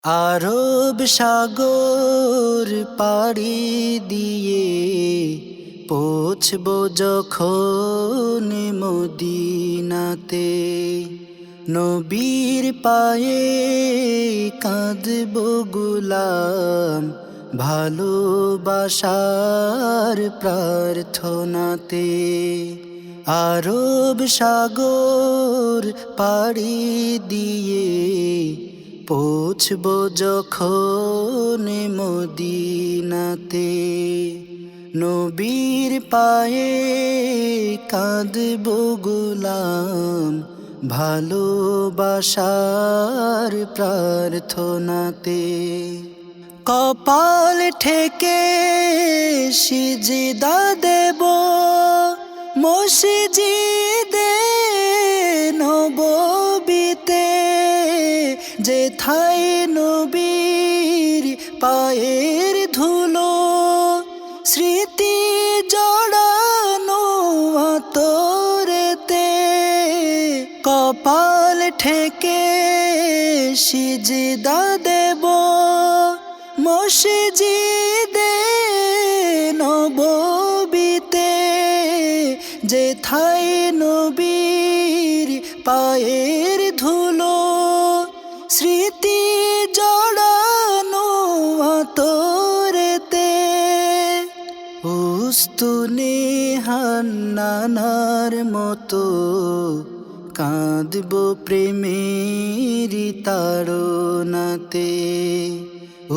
আরব সাগর পাড়ি দিয়ে পৌঁছবো যখন মদিনাতে, নবীর পায়ে কাঁদবো গুলাম ভালোবাসার প্রার্থনাতে। আরব সাগর পাড়ি দিয়ে পৌঁছবো যখন মদিনাতে, নবীর পায়ে কাঁদবো গুলাম ভালোবাসার প্রার্থনাতে। কপাল ঠেকে সিজদা দেব মসজিদে নববীতে, যেথায় নবীর পায়ের ধুলো স্মৃতি জড়ানো আতরেতে। কপাল ঠেকে সিজদা দেব মসজিদে নববীতে, যেথায় নবীর পায়ের ধুলো স্মৃতি জড়ানো আতরেতে। উস্তুনে হান্নানার মতো কাঁদবো প্রেমের তাড়নাতে।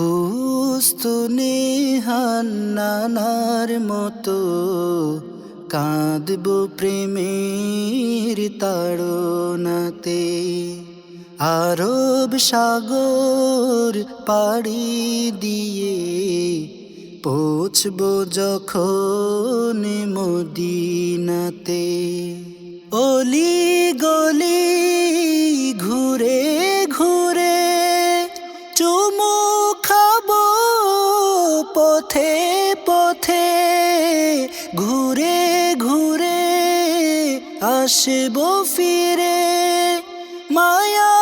উস্তুনে হান্নানার মতো কাঁদবো প্রেমের তাড়নাতে। আরব সাগর পাড়ি দিয়ে পৌঁছবো যখন মদিনাতে, অলি গলি ঘুরে ঘুরে চুমু খাবো পথে পথে, ঘুরে ঘুরে আসবো ফিরে মায়া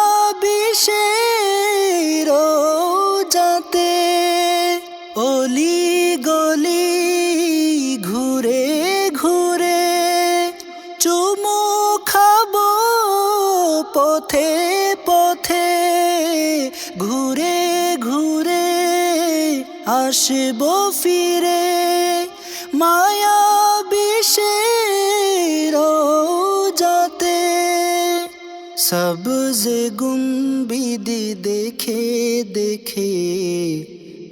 বিষের রোজাতে। অলি গলি ঘুরে ঘুরে চুমু খাবো পথে পথে, ঘুরে ঘুরে আসবো ফিরে মায়া বিষের রোজাতে। সবজ গুম্বিদ দেখে দেখে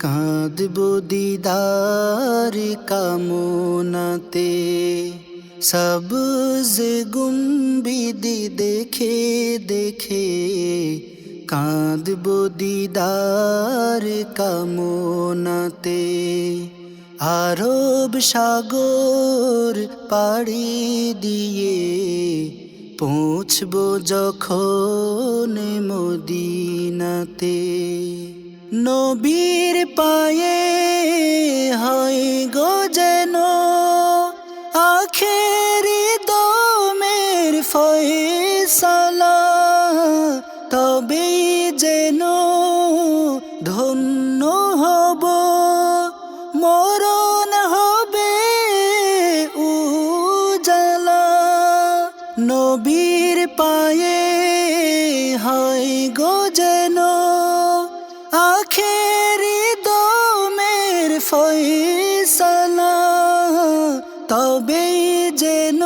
কাঁদবো দিদার কামনাতে। সবজ গুম্বিদ দেখে দেখে কাঁদবো দিদার কামনাতে। আরব সাগর পাড়ি দিয়ে পৌঁছবো যখন মদিনাতে, নবীর পায়ে হয় গো যেন আখেরি দমের ফয়সালা, তবেই যেন ধন্য হব মরণ হবে উজালা। নবীর পায়ে হয় গো যেন আখেরি দমের ফয়সালা, তবেই যেন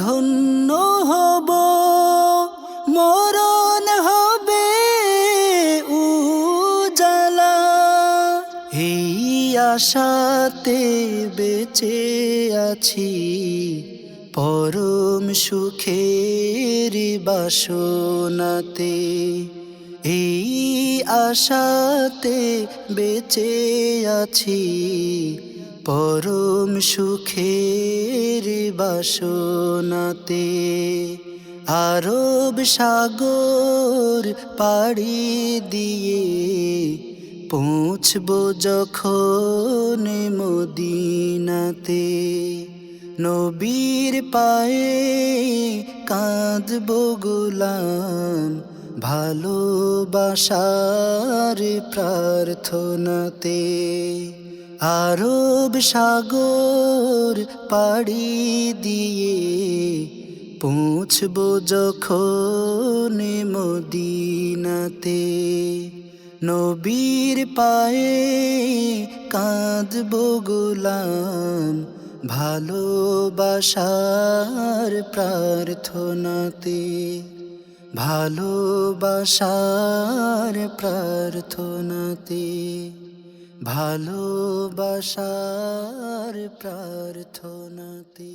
ধন্য হব মরণ হবে উজালা। এই আশাতে বেঁচে আছি পরম সুখের বাসনাতে। এই আশাতে বেঁচে আছি পরম সুখের বাসনাতে। আরব সাগর পাড়ি দিয়ে পৌঁছবো যখন মদিনাতে, নবীর পায়ে কাঁদবো গোলাম ভালোবাসার প্রার্থনাতে। আরব সাগর পাড়ি দিয়ে পৌঁছবো যখন মদিনাতে, নবীর পায়ে কাঁদবো গোলাম ভালোবাসার প্রার্থনাতে, ভালোবাসার প্রার্থনাতে, ভালোবাসার প্রার্থনাতে।